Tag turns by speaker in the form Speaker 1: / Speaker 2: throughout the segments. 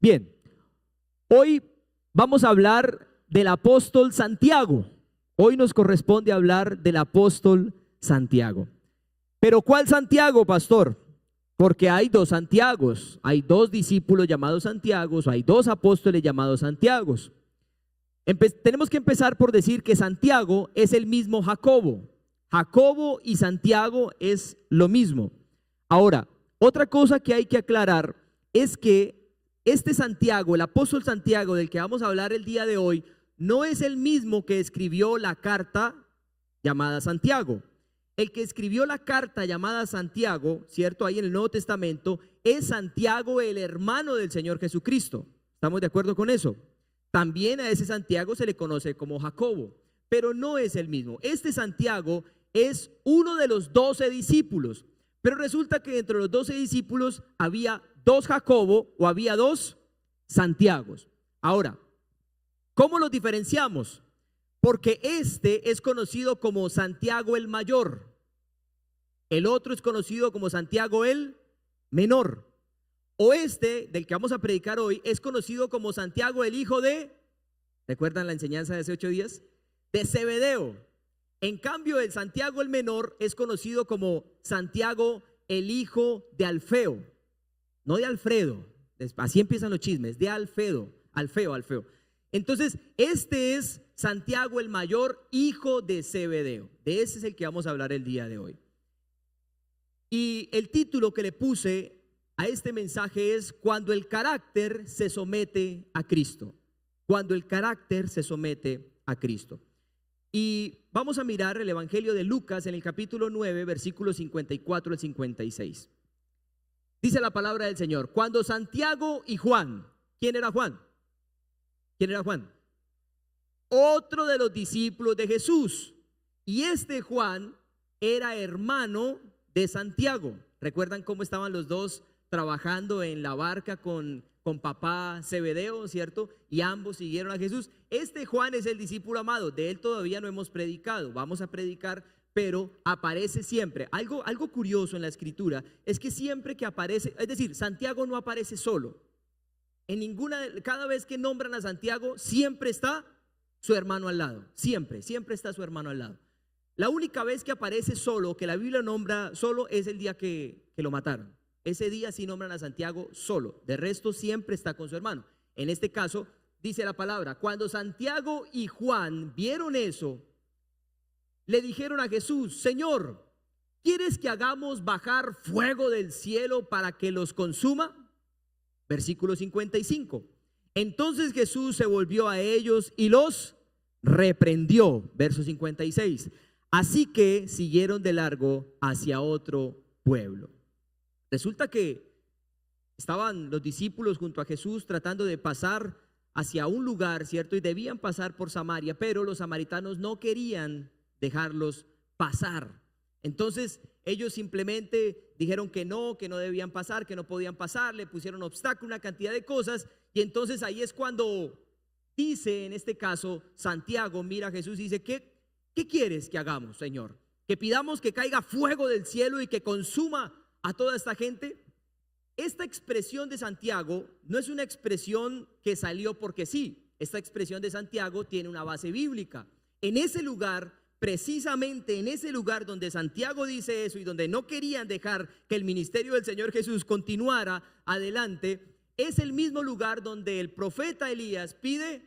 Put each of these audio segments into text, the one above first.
Speaker 1: Bien, hoy vamos a hablar del apóstol Santiago. Hoy nos corresponde hablar del apóstol Santiago. Pero ¿cuál Santiago, pastor? Porque hay dos Santiagos, hay dos discípulos llamados Santiagos, hay dos apóstoles llamados Santiagos. Tenemos que empezar por decir que Santiago es el mismo Jacobo. Jacobo y Santiago es lo mismo. Ahora, otra cosa que hay que aclarar es que este Santiago, el apóstol Santiago del que vamos a hablar el día de hoy, no es el mismo que escribió la carta llamada Santiago. El que escribió la carta llamada Santiago, ¿cierto? Ahí en el Nuevo Testamento, es Santiago, el hermano del Señor Jesucristo. ¿Estamos de acuerdo con eso? También a ese Santiago se le conoce como Jacobo, pero no es el mismo. Este Santiago es uno de los 12 discípulos, pero resulta que entre los 12 discípulos había dos Jacobo o había dos Santiagos. Ahora, ¿cómo los diferenciamos? Porque este es conocido como Santiago el mayor, el otro es conocido como Santiago el menor. O este, del que vamos a predicar hoy, es conocido como Santiago el hijo de, ¿recuerdan la enseñanza de hace 8 días? De Zebedeo. En cambio, el Santiago el menor es conocido como Santiago el hijo de Alfeo. No de Alfredo, así empiezan los chismes, de Alfeo. Entonces, este es Santiago el mayor, hijo de Zebedeo. De ese es el que vamos a hablar el día de hoy. Y el título que le puse a este mensaje es Cuando el carácter se somete a Cristo. Cuando el carácter se somete a Cristo. Y vamos a mirar el Evangelio de Lucas en el capítulo 9, versículos 54 al 56. Dice la palabra del Señor: cuando Santiago y Juan, ¿quién era Juan? ¿Quién era Juan? Otro de los discípulos de Jesús. Y este Juan era hermano de Santiago. ¿Recuerdan cómo estaban los dos trabajando en la barca con papá Zebedeo, cierto? Y ambos siguieron a Jesús. Este Juan es el discípulo amado. De él todavía no hemos predicado. Vamos a predicar, pero aparece siempre. Algo curioso en la escritura es que siempre que aparece, es decir, Santiago no aparece solo. Cada vez que nombran a Santiago, siempre está su hermano al lado. Siempre está su hermano al lado. La única vez que aparece solo, que la Biblia nombra solo, es el día que lo mataron. Ese día sí nombran a Santiago solo. De resto siempre está con su hermano. En este caso dice la palabra: cuando Santiago y Juan vieron eso, le dijeron a Jesús: Señor, ¿quieres que hagamos bajar fuego del cielo para que los consuma? Versículo 55. Entonces Jesús se volvió a ellos y los reprendió. Verso 56. Así que siguieron de largo hacia otro pueblo. Resulta que estaban los discípulos junto a Jesús tratando de pasar hacia un lugar, ¿cierto? Y debían pasar por Samaria, pero los samaritanos no querían dejarlos pasar. Entonces ellos simplemente dijeron que no debían pasar, que no podían pasar, le pusieron obstáculo, una cantidad de cosas. Y entonces ahí es cuando dice, en este caso, Santiago mira a Jesús y dice: ¿Qué quieres que hagamos, Señor? ¿Que pidamos que caiga fuego del cielo y que consuma a toda esta gente? Esta expresión de Santiago no es una expresión que salió porque sí. Esta expresión de Santiago tiene una base bíblica. En ese lugar, precisamente en ese lugar donde Santiago dice eso y donde no querían dejar que el ministerio del Señor Jesús continuara adelante, es el mismo lugar donde el profeta Elías pide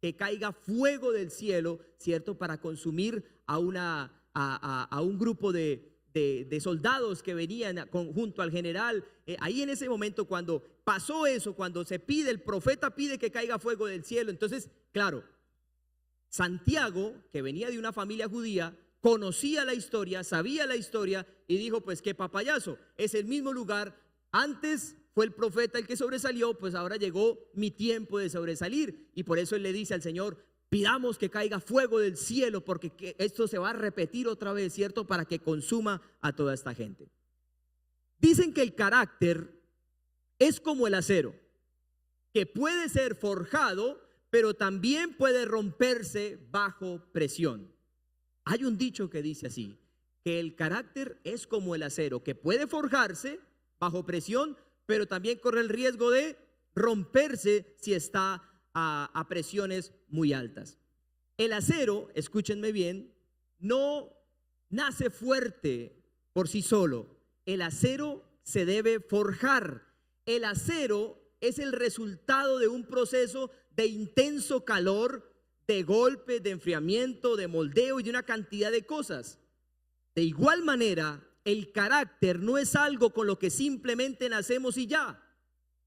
Speaker 1: que caiga fuego del cielo, ¿cierto? Para consumir a un grupo de soldados que venían junto al general. Ahí en ese momento, cuando pasó eso, cuando el profeta pide que caiga fuego del cielo, entonces, claro, Santiago, que venía de una familia judía, conocía la historia, sabía la historia y dijo: pues qué papayazo, es el mismo lugar. Antes fue el profeta el que sobresalió, pues ahora llegó mi tiempo de sobresalir. Y por eso él le dice al Señor: pidamos que caiga fuego del cielo, porque esto se va a repetir otra vez, ¿cierto? Para que consuma a toda esta gente. Dicen que el carácter es como el acero, que puede ser forjado, pero también puede romperse bajo presión. Hay un dicho que dice así, que el carácter es como el acero, que puede forjarse bajo presión, pero también corre el riesgo de romperse si está a presiones muy altas. El acero, escúchenme bien, no nace fuerte por sí solo. El acero se debe forjar. El acero es el resultado de un proceso de intenso calor, de golpe, de enfriamiento, de moldeo y de una cantidad de cosas. De igual manera, el carácter no es algo con lo que simplemente nacemos y ya.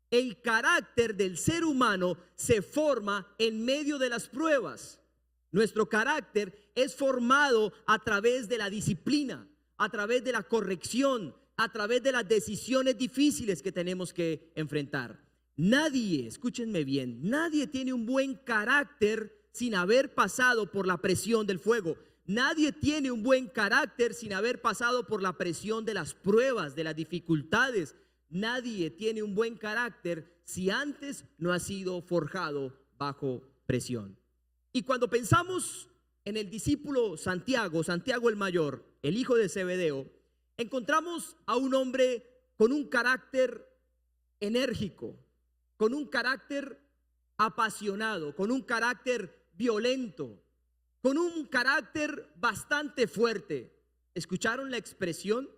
Speaker 1: El carácter del ser humano se forma en medio de las pruebas. Nuestro carácter es formado a través de la disciplina, a través de la corrección, a través de las decisiones difíciles que tenemos que enfrentar. Nadie, escúchenme bien, nadie tiene un buen carácter sin haber pasado por la presión del fuego. Nadie tiene un buen carácter sin haber pasado por la presión de las pruebas, de las dificultades. Nadie tiene un buen carácter si antes no ha sido forjado bajo presión. Y cuando pensamos en el discípulo Santiago, Santiago el mayor, el hijo de Zebedeo, encontramos a un hombre con un carácter enérgico, con un carácter apasionado, con un carácter violento, con un carácter bastante fuerte. ¿Escucharon la expresión?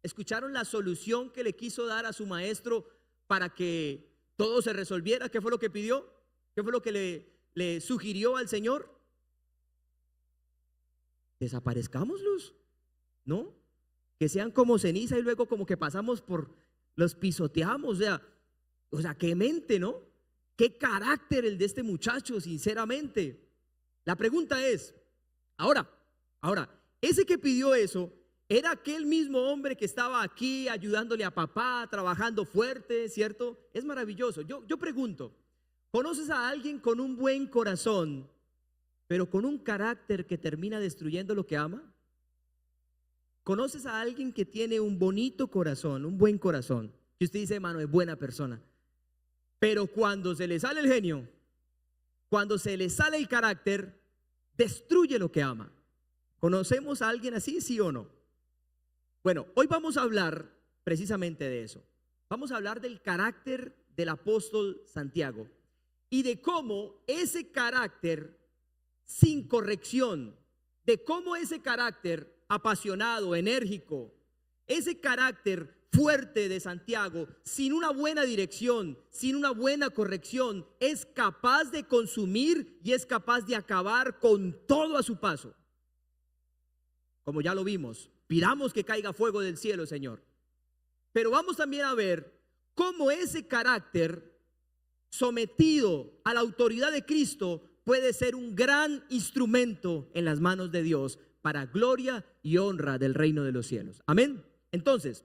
Speaker 1: ¿Escucharon la solución que le quiso dar a su maestro para que todo se resolviera? ¿Qué fue lo que pidió? ¿Qué fue lo que le sugirió al Señor? Desaparezcámoslos, ¿no? Que sean como ceniza y luego como que pasamos por, los pisoteamos, o sea, qué mente, ¿no? Qué carácter el de este muchacho, sinceramente. La pregunta es, ahora, ese que pidió eso, ¿era aquel mismo hombre que estaba aquí ayudándole a papá, trabajando fuerte, cierto? Es maravilloso. Yo pregunto, ¿conoces a alguien con un buen corazón, pero con un carácter que termina destruyendo lo que ama? ¿Conoces a alguien que tiene un bonito corazón, un buen corazón? Y usted dice, hermano, es buena persona. Pero cuando se le sale el genio, cuando se le sale el carácter, destruye lo que ama. ¿Conocemos a alguien así, sí o no? Bueno, hoy vamos a hablar precisamente de eso. Vamos a hablar del carácter del apóstol Santiago y de cómo ese carácter sin corrección, de cómo ese carácter apasionado, enérgico, ese carácter fuerte de Santiago, sin una buena dirección, sin una buena corrección, es capaz de consumir y es capaz de acabar con todo a su paso. Como ya lo vimos, pidamos que caiga fuego del cielo, Señor. Pero vamos también a ver cómo ese carácter sometido a la autoridad de Cristo puede ser un gran instrumento en las manos de Dios para gloria y honra del reino de los cielos. Amén. Entonces,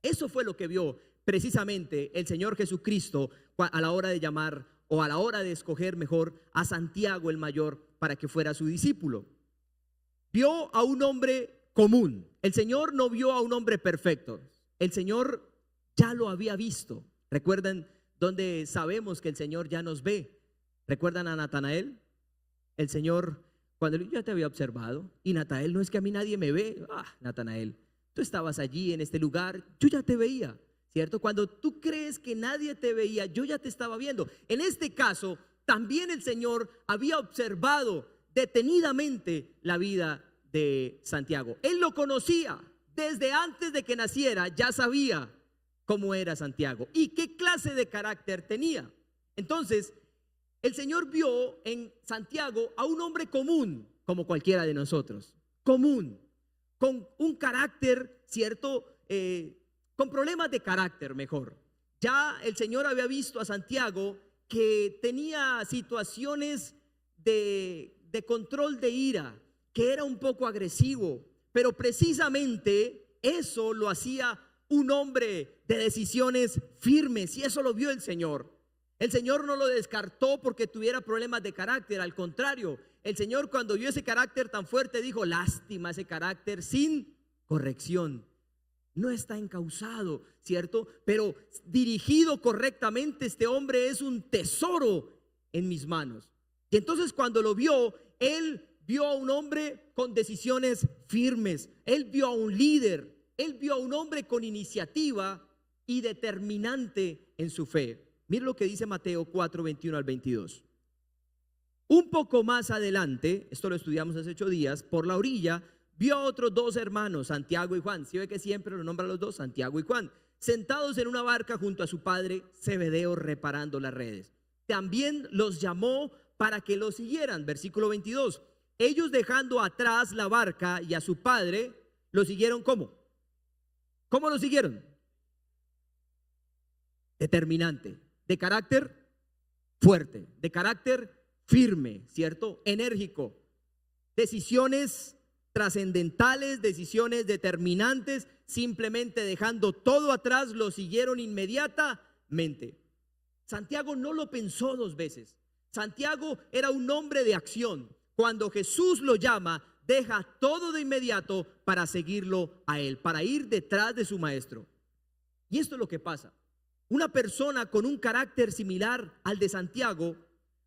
Speaker 1: eso fue lo que vio precisamente el Señor Jesucristo a la hora de llamar, o a la hora de escoger mejor, a Santiago el mayor para que fuera su discípulo. Vio a un hombre común. El Señor no vio a un hombre perfecto. El Señor ya lo había visto. ¿Recuerdan dónde sabemos que el Señor ya nos ve? ¿Recuerdan a Natanael? El Señor, cuando yo ya te había observado, y Natanael, no es que a mí nadie me ve. Natanael, tú estabas allí en este lugar, yo ya te veía, ¿cierto? Cuando tú crees que nadie te veía, yo ya te estaba viendo. En este caso, también el Señor había observado detenidamente la vida de Santiago. Él lo conocía desde antes de que naciera, ya sabía cómo era Santiago y qué clase de carácter tenía. Entonces, el Señor vio en Santiago a un hombre común, como cualquiera de nosotros, común, con un carácter, ¿cierto? Con problemas de carácter, mejor. Ya el Señor había visto a Santiago que tenía situaciones de control de ira, que era un poco agresivo, pero precisamente eso lo hacía un hombre de decisiones firmes, y eso lo vio el Señor. El Señor no lo descartó porque tuviera problemas de carácter, al contrario, el Señor cuando vio ese carácter tan fuerte dijo, lástima ese carácter sin corrección. No está encauzado, ¿cierto? Pero dirigido correctamente, este hombre es un tesoro en mis manos. Y entonces cuando lo vio, él vio a un hombre con decisiones firmes, él vio a un líder, él vio a un hombre con iniciativa y determinante en su fe. Mire lo que dice Mateo 4, 21 al 22. Un poco más adelante, esto lo estudiamos hace 8 días, por la orilla vio a otros 2 hermanos, Santiago y Juan. ¿Sí ve que siempre lo nombra a los dos, Santiago y Juan? Sentados en una barca junto a su padre Zebedeo reparando las redes. También los llamó para que lo siguieran. Versículo 22. Ellos, dejando atrás la barca y a su padre, lo siguieron. ¿Cómo? ¿Cómo lo siguieron? Determinante, de carácter fuerte, de carácter firme, ¿cierto? Enérgico. Decisiones trascendentales, decisiones determinantes, simplemente dejando todo atrás, lo siguieron inmediatamente. Santiago no lo pensó 2 veces. Santiago era un hombre de acción. Cuando Jesús lo llama, deja todo de inmediato para seguirlo a él, para ir detrás de su maestro. Y esto es lo que pasa. Una persona con un carácter similar al de Santiago,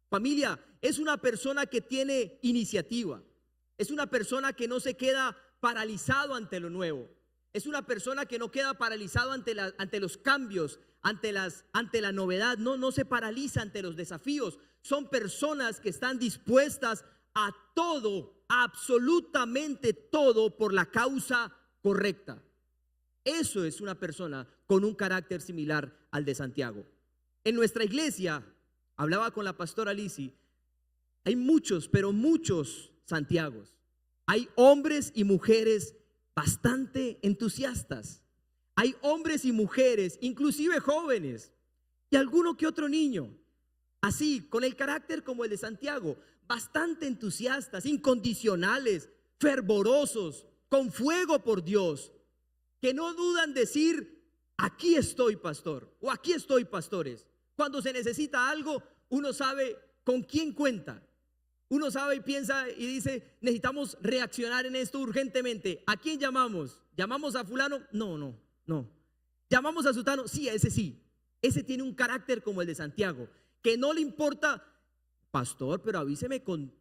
Speaker 1: familia, es una persona que tiene iniciativa. Es una persona que no se queda paralizado ante lo nuevo. Es una persona que no queda paralizado ante los cambios, ante la novedad. No se paraliza ante los desafíos. Son personas que están dispuestas a todo, absolutamente todo, por la causa correcta. Eso es una persona con un carácter similar al de Santiago. En nuestra iglesia, hablaba con la pastora Lizzy, hay muchos, pero muchos Santiagos. Hay hombres y mujeres bastante entusiastas. Hay hombres y mujeres, inclusive jóvenes, y alguno que otro niño, así, con el carácter como el de Santiago, bastante entusiastas, incondicionales, fervorosos, con fuego por Dios, que no dudan decir: aquí estoy, pastor, o aquí estoy, pastores. Cuando se necesita algo, uno sabe con quién cuenta. Uno sabe y piensa y dice: necesitamos reaccionar en esto urgentemente. ¿A quién llamamos? ¿Llamamos a fulano? No. ¿Llamamos a sutano? Sí, a ese sí. Ese tiene un carácter como el de Santiago, que no le importa: pastor, pero avíseme con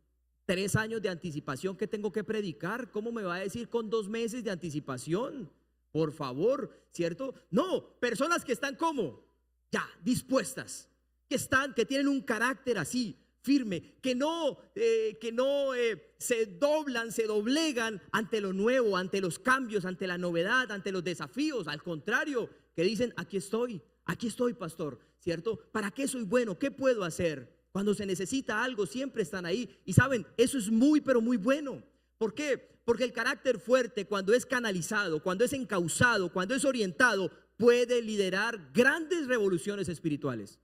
Speaker 1: 3 años de anticipación que tengo que predicar. ¿Cómo me va a decir con 2 meses de anticipación? Por favor, ¿cierto? No, personas que están como ya dispuestas, que tienen un carácter así firme, que no se doblegan ante lo nuevo, ante los cambios, ante la novedad, ante los desafíos. Al contrario, que dicen: aquí estoy, pastor, ¿cierto? ¿Para qué soy bueno? ¿Qué puedo hacer? Cuando se necesita algo, siempre están ahí. Y saben, eso es muy, pero muy bueno. ¿Por qué? Porque el carácter fuerte, cuando es canalizado, cuando es encauzado, cuando es orientado, puede liderar grandes revoluciones espirituales.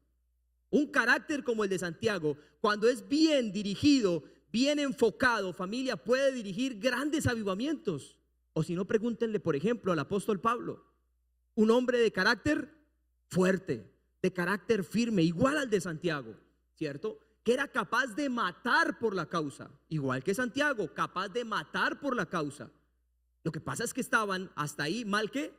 Speaker 1: Un carácter como el de Santiago, cuando es bien dirigido, bien enfocado, familia, puede dirigir grandes avivamientos. O si no, pregúntenle, por ejemplo, al apóstol Pablo, un hombre de carácter fuerte, de carácter firme, igual al de Santiago, ¿cierto? Que era capaz de matar por la causa, igual que Santiago, capaz de matar por la causa. Lo que pasa es que estaban hasta ahí mal que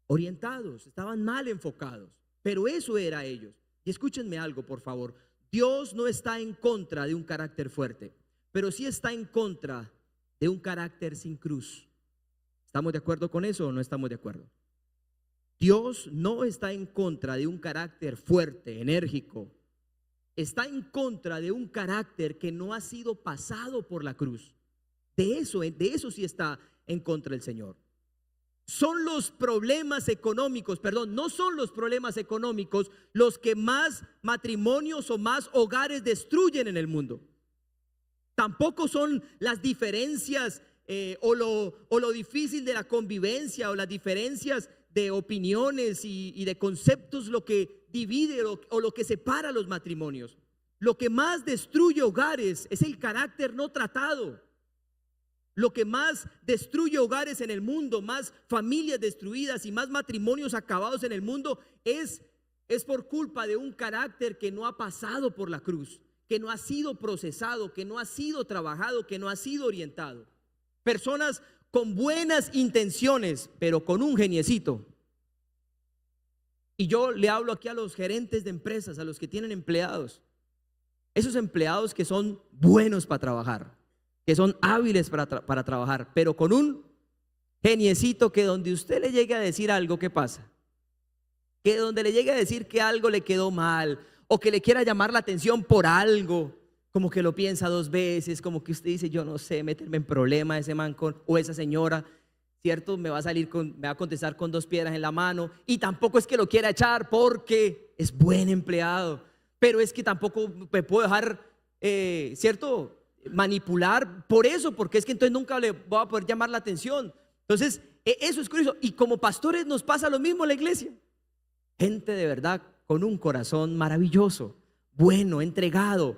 Speaker 1: orientados, estaban mal enfocados, pero eso era ellos. Y escúchenme algo, por favor. Dios no está en contra de un carácter fuerte, pero sí está en contra de un carácter sin cruz. ¿Estamos de acuerdo con eso o no estamos de acuerdo? Dios no está en contra de un carácter fuerte, enérgico. Está en contra de un carácter que no ha sido pasado por la cruz. De eso sí está en contra el Señor. Son los problemas económicos, no son los problemas económicos los que más matrimonios o más hogares destruyen en el mundo. Tampoco son las diferencias o lo difícil de la convivencia, o las diferencias de opiniones y de conceptos lo que divide o lo que separa los matrimonios. Lo que más destruye hogares es el carácter no tratado. Lo que más destruye hogares en el mundo, más familias destruidas y más matrimonios acabados en el mundo es por culpa de un carácter que no ha pasado por la cruz, que no ha sido procesado, que no ha sido trabajado, que no ha sido orientado. Personas con buenas intenciones, pero con un geniecito. Y yo le hablo aquí a los gerentes de empresas, a los que tienen empleados. Esos empleados que son buenos para trabajar, que son hábiles para trabajar, pero con un geniecito que donde usted le llegue a decir algo, ¿qué pasa? que donde le llegue a decir que algo le quedó mal o que le quiera llamar la atención por algo, como que lo piensa dos veces, como que usted dice, yo no sé, meterme en problema ese man o esa señora, ¿cierto? Me va a contestar con dos piedras en la mano, y tampoco es que lo quiera echar porque es buen empleado, pero es que tampoco me puedo dejar, ¿cierto? Manipular por eso, porque es que entonces nunca le voy a poder llamar la atención. Entonces, eso es curioso, y como pastores nos pasa lo mismo en la iglesia. Gente de verdad con un corazón maravilloso, bueno, entregado,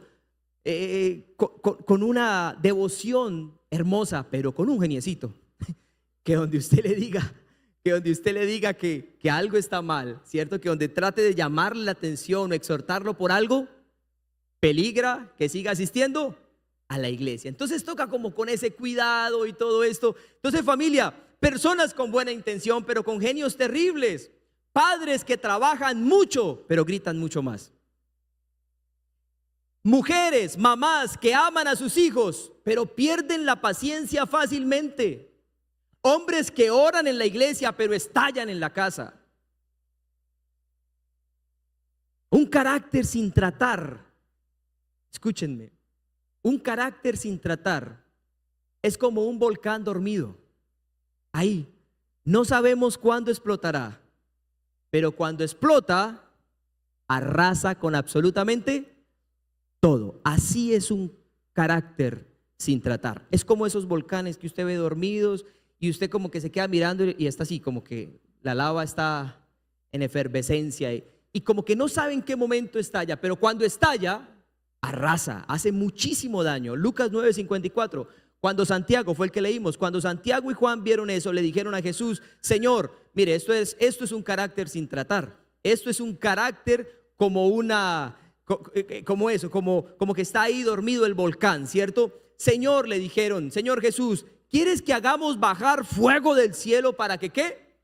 Speaker 1: con una devoción hermosa, pero con un geniecito, que donde usted le diga que algo está mal, ¿cierto? Que donde trate de llamarle la atención o exhortarlo por algo, peligra que siga asistiendo a la iglesia. Entonces toca como con ese cuidado y todo esto. Entonces, familia, personas con buena intención, pero con genios terribles. Padres que trabajan mucho, pero gritan mucho más. Mujeres, mamás que aman a sus hijos, pero pierden la paciencia fácilmente. Hombres que oran en la iglesia, pero estallan en la casa. Un carácter sin tratar, escúchenme, un carácter sin tratar es como un volcán dormido. Ahí, no sabemos cuándo explotará, pero cuando explota, arrasa con absolutamente todo. Así es un carácter sin tratar. Es como esos volcanes que usted ve dormidos y usted como que se queda mirando y está así, como que la lava está en efervescencia y como que no sabe en qué momento estalla, pero cuando estalla, arrasa, hace muchísimo daño. Lucas 9:54. Cuando Santiago, fue el que leímos, cuando Santiago y Juan vieron eso, le dijeron a Jesús: Señor, mire, esto es un carácter sin tratar. Esto es un carácter como que está ahí dormido el volcán, ¿cierto? Señor, le dijeron, Señor Jesús, ¿quieres que hagamos bajar fuego del cielo para que qué?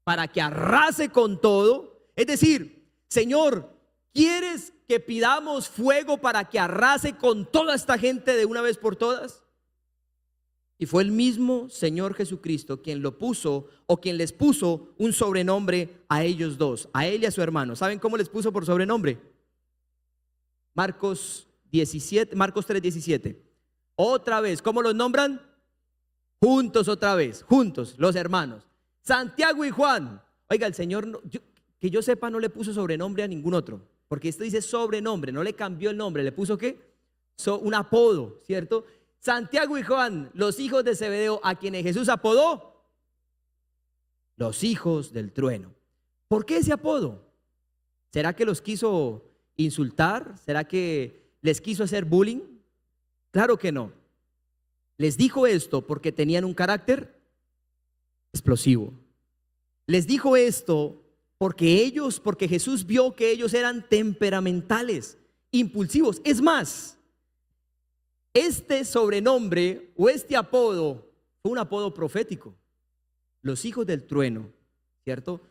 Speaker 1: Para que arrase con todo. Es decir, Señor, ¿quieres que pidamos fuego para que arrase con toda esta gente de una vez por todas? Y fue el mismo Señor Jesucristo quien lo puso, o quien les puso un sobrenombre a ellos dos, a él y a su hermano. ¿Saben cómo les puso por sobrenombre? Marcos 3:17. Otra vez, ¿cómo los nombran? Juntos otra vez, juntos, los hermanos. Santiago y Juan. Oiga, el Señor, que yo sepa, no le puso sobrenombre a ningún otro, porque esto dice sobrenombre, no le cambió el nombre, le puso ¿qué? Un apodo, ¿cierto? Santiago y Juan, los hijos de Zebedeo, a quienes Jesús apodó los hijos del trueno. ¿Por qué ese apodo? ¿Será que los quiso insultar? ¿Será que les quiso hacer bullying? Claro que no. Les dijo esto porque tenían un carácter explosivo. Les dijo esto porque Jesús vio que ellos eran temperamentales, impulsivos. Es más, este sobrenombre o este apodo fue un apodo profético. Los hijos del trueno, ¿cierto?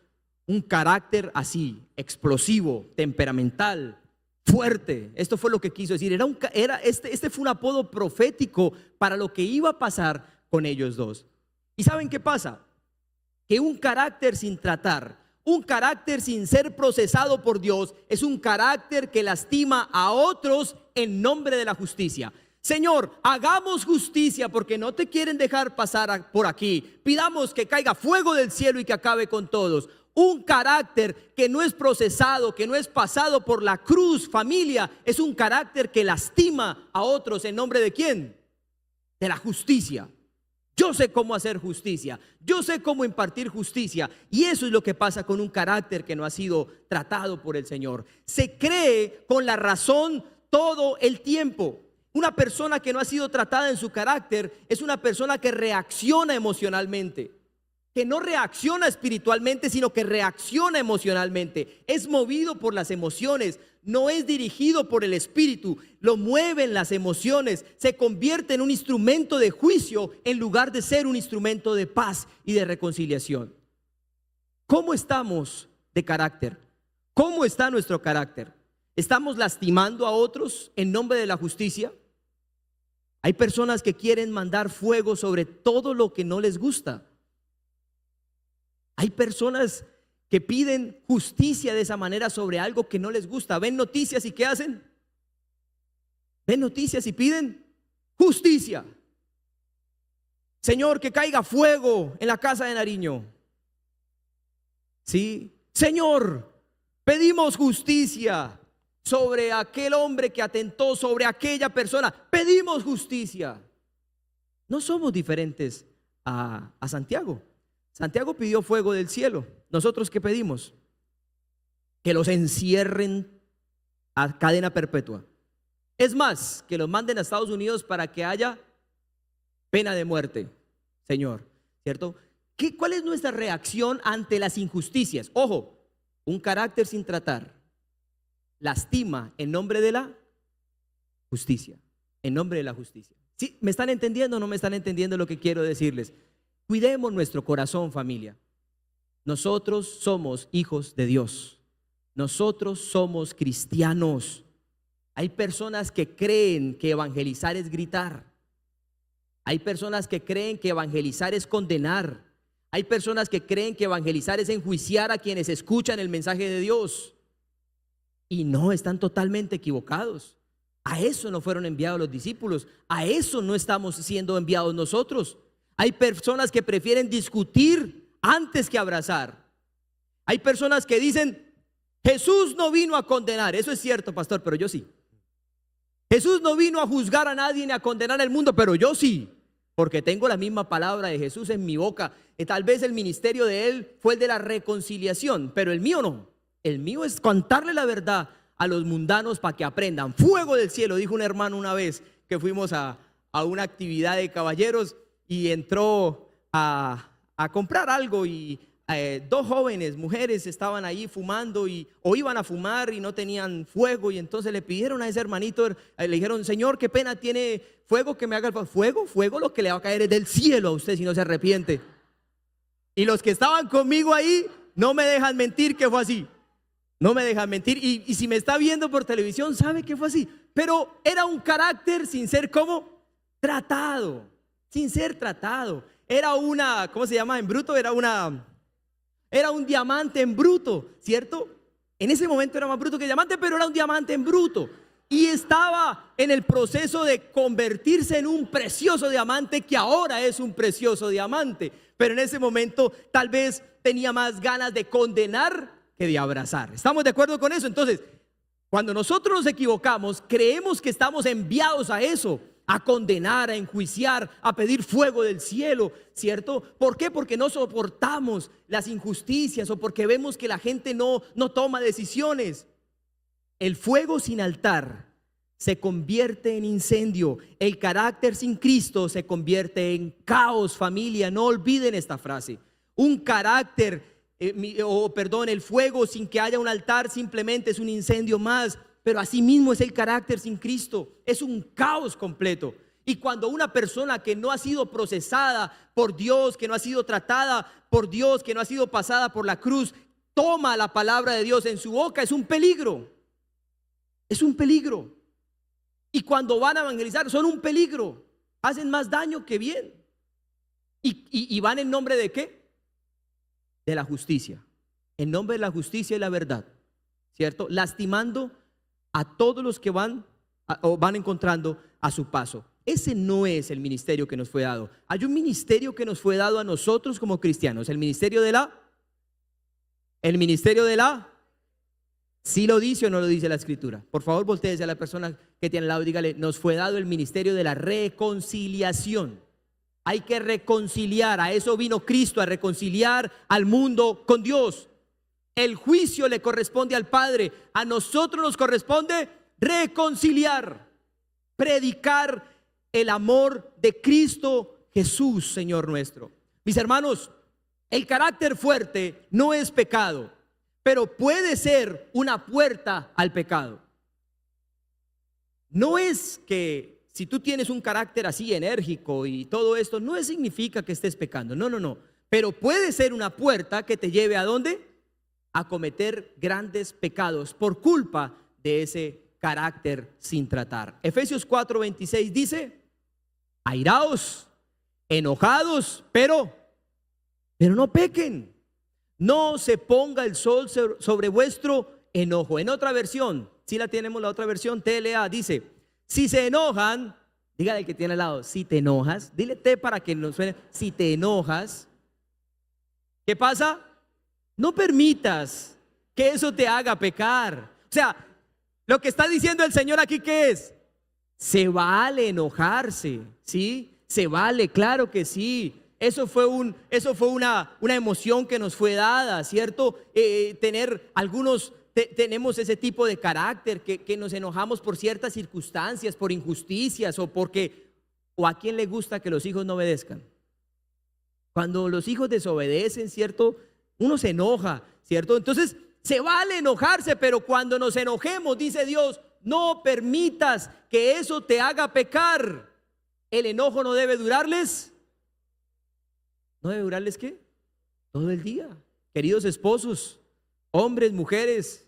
Speaker 1: Un carácter así, explosivo, temperamental, fuerte. Esto fue lo que quiso decir. Este fue un apodo profético para lo que iba a pasar con ellos dos. ¿Y saben qué pasa? Que un carácter sin tratar, un carácter sin ser procesado por Dios, es un carácter que lastima a otros en nombre de la justicia. Señor, hagamos justicia porque no te quieren dejar pasar por aquí. Pidamos que caiga fuego del cielo y que acabe con todos. Un carácter que no es procesado, que no es pasado por la cruz, familia, es un carácter que lastima a otros en nombre de ¿quién? De la justicia. Yo sé cómo hacer justicia, yo sé cómo impartir justicia, y eso es lo que pasa con un carácter que no ha sido tratado por el Señor. Se cree con la razón todo el tiempo. Una persona que no ha sido tratada en su carácter es una persona que reacciona emocionalmente, que no reacciona espiritualmente, sino que reacciona emocionalmente. Es movido por las emociones, no es dirigido por el espíritu, lo mueven las emociones, se convierte en un instrumento de juicio en lugar de ser un instrumento de paz y de reconciliación. ¿Cómo estamos de carácter? ¿Cómo está nuestro carácter? ¿Estamos lastimando a otros en nombre de la justicia? Hay personas que quieren mandar fuego sobre todo lo que no les gusta. Hay personas que piden justicia de esa manera sobre algo que no les gusta. Ven noticias y ¿qué hacen? Ven noticias y piden justicia. Señor, que caiga fuego en la casa de Nariño. Sí, Señor, pedimos justicia sobre aquel hombre que atentó sobre aquella persona. Pedimos justicia. No somos diferentes a Santiago. Santiago pidió fuego del cielo. ¿Nosotros qué pedimos? Que los encierren a cadena perpetua. Es más, que los manden a Estados Unidos para que haya pena de muerte, Señor, ¿cierto? ¿Cuál es nuestra reacción ante las injusticias? Ojo, un carácter sin tratar lastima en nombre de la justicia, en nombre de la justicia. ¿Sí? ¿Me están entendiendo o no me están entendiendo lo que quiero decirles? Cuidemos nuestro corazón, familia. Nosotros somos hijos de Dios. Nosotros somos cristianos. Hay personas que creen que evangelizar es gritar. Hay personas que creen que evangelizar es condenar. Hay personas que creen que evangelizar es enjuiciar a quienes escuchan el mensaje de Dios. Y no, están totalmente equivocados. A eso no fueron enviados los discípulos. A eso no estamos siendo enviados nosotros. Hay personas que prefieren discutir antes que abrazar. Hay personas que dicen, Jesús no vino a condenar. Eso es cierto, pastor, pero yo sí. Jesús no vino a juzgar a nadie ni a condenar al mundo, pero yo sí, porque tengo la misma palabra de Jesús en mi boca. Tal vez el ministerio de él fue el de la reconciliación, pero el mío no. El mío es contarle la verdad a los mundanos para que aprendan. Fuego del cielo, dijo un hermano una vez que fuimos a una actividad de caballeros y entró a comprar algo y dos jóvenes mujeres estaban ahí fumando o iban a fumar y no tenían fuego, y entonces le pidieron a ese hermanito, le dijeron, Señor, qué pena, tiene fuego que me haga el favor. Fuego lo que le va a caer es del cielo a usted si no se arrepiente. Y los que estaban conmigo ahí no me dejan mentir que fue así. No me dejan mentir, y si me está viendo por televisión sabe que fue así. Pero era un carácter sin ser como tratado, sin ser tratado. Era una, ¿cómo se llama en bruto? Era un diamante en bruto, ¿cierto? En ese momento era más bruto que diamante, pero era un diamante en bruto. Y estaba en el proceso de convertirse en un precioso diamante que ahora es un precioso diamante. Pero en ese momento tal vez tenía más ganas de condenar que de abrazar. ¿Estamos de acuerdo con eso? Entonces, cuando nosotros nos equivocamos, creemos que estamos enviados a eso, a condenar, a enjuiciar, a pedir fuego del cielo, ¿cierto? ¿Por qué? Porque no soportamos las injusticias o porque vemos que la gente no toma decisiones. El fuego sin altar se convierte en incendio. El carácter sin Cristo se convierte en caos, familia. No olviden esta frase. Un carácter, el fuego sin que haya un altar simplemente es un incendio más. Pero así mismo es el carácter sin Cristo. Es un caos completo. Y cuando una persona que no ha sido procesada por Dios, que no ha sido tratada por Dios, que no ha sido pasada por la cruz, toma la palabra de Dios en su boca, es un peligro. Es un peligro. Y cuando van a evangelizar son un peligro. Hacen más daño que bien. ¿Y van en nombre de qué? De la justicia. En nombre de la justicia y la verdad, ¿cierto? Lastimando a todos los que van encontrando a su paso. Ese no es el ministerio que nos fue dado. Hay un ministerio que nos fue dado a nosotros como cristianos. El ministerio de la ¿sí lo dice o no lo dice la escritura? Por favor, voltéese a la persona que tiene al lado y dígale, nos fue dado el ministerio de la reconciliación. Hay que reconciliar. A eso vino Cristo, a reconciliar al mundo con Dios. El juicio le corresponde al Padre. A nosotros nos corresponde reconciliar, predicar el amor de Cristo Jesús, Señor nuestro. Mis hermanos, el carácter fuerte no es pecado, pero puede ser una puerta al pecado. No es que si tú tienes un carácter así enérgico y todo esto, no significa que estés pecando. No. Pero puede ser una puerta que te lleve ¿a dónde? A cometer grandes pecados por culpa de ese carácter sin tratar. Efesios 4:26 dice, airaos, enojados, pero no pequen. no se ponga el sol sobre vuestro enojo. En otra versión, si la tenemos, la otra versión, TLA, dice, si se enojan, dígale al que tiene al lado, si te enojas, dile T para que no suene, si te enojas, ¿qué pasa? No permitas que eso te haga pecar. O sea, lo que está diciendo el Señor aquí, ¿qué es? Se vale enojarse, ¿sí? Se vale, claro que sí. Eso fue una emoción que nos fue dada, ¿cierto? Tenemos ese tipo de carácter que nos enojamos por ciertas circunstancias, por injusticias o a quién le gusta que los hijos no obedezcan. Cuando los hijos desobedecen, ¿cierto? Uno se enoja, ¿cierto? Entonces, se vale enojarse, pero cuando nos enojemos, dice Dios, no permitas que eso te haga pecar. El enojo no debe durarles. ¿No debe durarles qué? Todo el día. Queridos esposos, hombres, mujeres,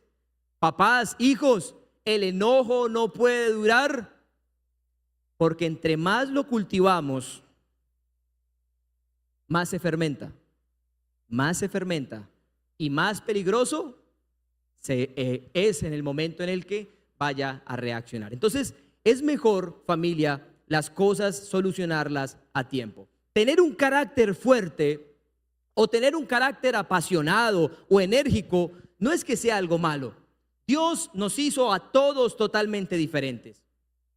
Speaker 1: papás, hijos, el enojo no puede durar, porque entre más lo cultivamos, más se fermenta y más peligroso es en el momento en el que vaya a reaccionar. Entonces, es mejor, familia, las cosas solucionarlas a tiempo. Tener un carácter fuerte o tener un carácter apasionado o enérgico no es que sea algo malo. Dios nos hizo a todos totalmente diferentes.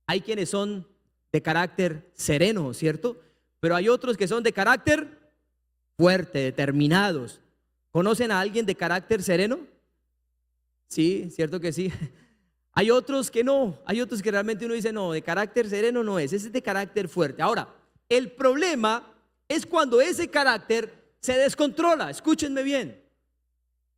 Speaker 1: Hay quienes son de carácter sereno, ¿cierto? Pero hay otros que son de carácter fuerte, determinados. ¿Conocen a alguien de carácter sereno? Sí, cierto que sí. Hay otros que no, hay otros que realmente uno dice, no, de carácter sereno no es, ese es de carácter fuerte. Ahora, el problema es cuando ese carácter se descontrola. Escúchenme bien.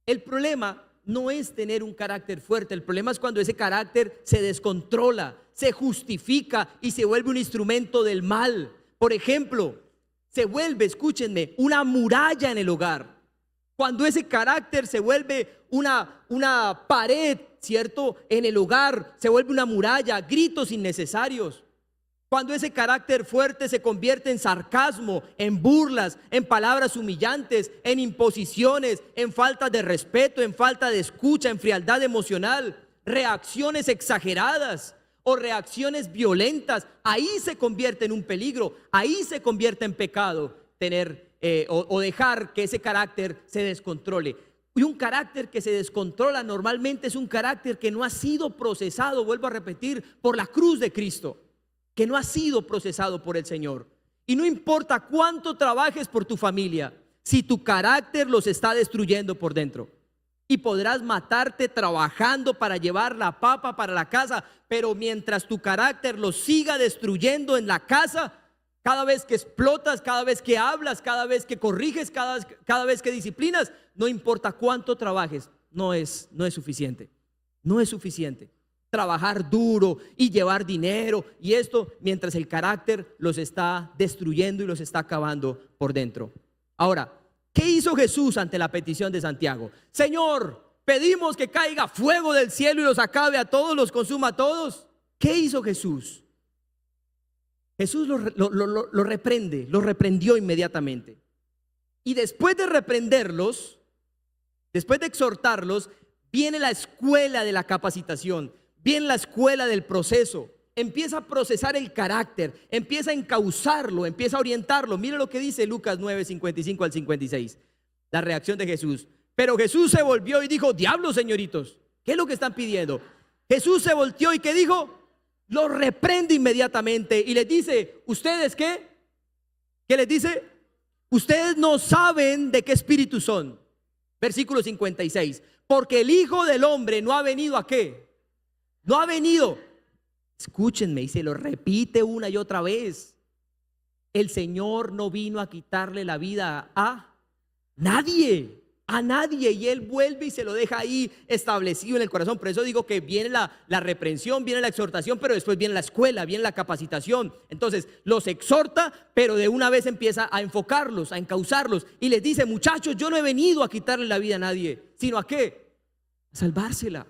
Speaker 1: El problema no es tener un carácter fuerte, el problema es cuando ese carácter se descontrola, se justifica y se vuelve un instrumento del mal. Por ejemplo, se vuelve, escúchenme, una muralla en el hogar. Cuando ese carácter se vuelve una pared, ¿cierto? En el hogar se vuelve una muralla, gritos innecesarios. Cuando ese carácter fuerte se convierte en sarcasmo, en burlas, en palabras humillantes, en imposiciones, en falta de respeto, en falta de escucha, en frialdad emocional, reacciones exageradas o reacciones violentas, ahí se convierte en un peligro, ahí se convierte en pecado tener o dejar que ese carácter se descontrole. Y un carácter que se descontrola normalmente es un carácter que no ha sido procesado, vuelvo a repetir, por la cruz de Cristo, que no ha sido procesado por el Señor. Y no importa cuánto trabajes por tu familia, si tu carácter los está destruyendo por dentro. Y podrás matarte trabajando para llevar la papa para la casa, pero mientras tu carácter los siga destruyendo en la casa, cada vez que explotas, cada vez que hablas, cada vez que corriges, cada vez que disciplinas, no importa cuánto trabajes, no es suficiente. No es suficiente trabajar duro y llevar dinero y esto mientras el carácter los está destruyendo y los está acabando por dentro. Ahora, ¿qué hizo Jesús ante la petición de Santiago? Señor, pedimos que caiga fuego del cielo y los acabe a todos, los consuma a todos. ¿Qué hizo Jesús? Jesús lo reprendió inmediatamente. Y después de reprenderlos, después de exhortarlos, viene la escuela de la capacitación, viene la escuela del proceso. Empieza a procesar el carácter, empieza a encauzarlo, empieza a orientarlo. Mira lo que dice Lucas 9, 55 al 56. La reacción de Jesús. Pero Jesús se volvió y dijo, diablos, señoritos, ¿qué es lo que están pidiendo? Jesús se volteó y ¿qué dijo? Los reprende inmediatamente y les dice, ¿ustedes qué? ¿Qué les dice? Ustedes no saben de qué espíritu son. Versículo 56. Porque el Hijo del Hombre no ha venido ¿a qué? No ha venido. Escúchenme, y se lo repite una y otra vez. El Señor no vino a quitarle la vida a nadie. A nadie, y Él vuelve y se lo deja ahí establecido en el corazón. Por eso digo que viene la reprensión, viene la exhortación, pero después viene la escuela, viene la capacitación. Entonces los exhorta, pero de una vez empieza a enfocarlos, a encauzarlos y les dice, muchachos, yo no he venido a quitarle la vida a nadie, sino ¿a qué? A salvársela.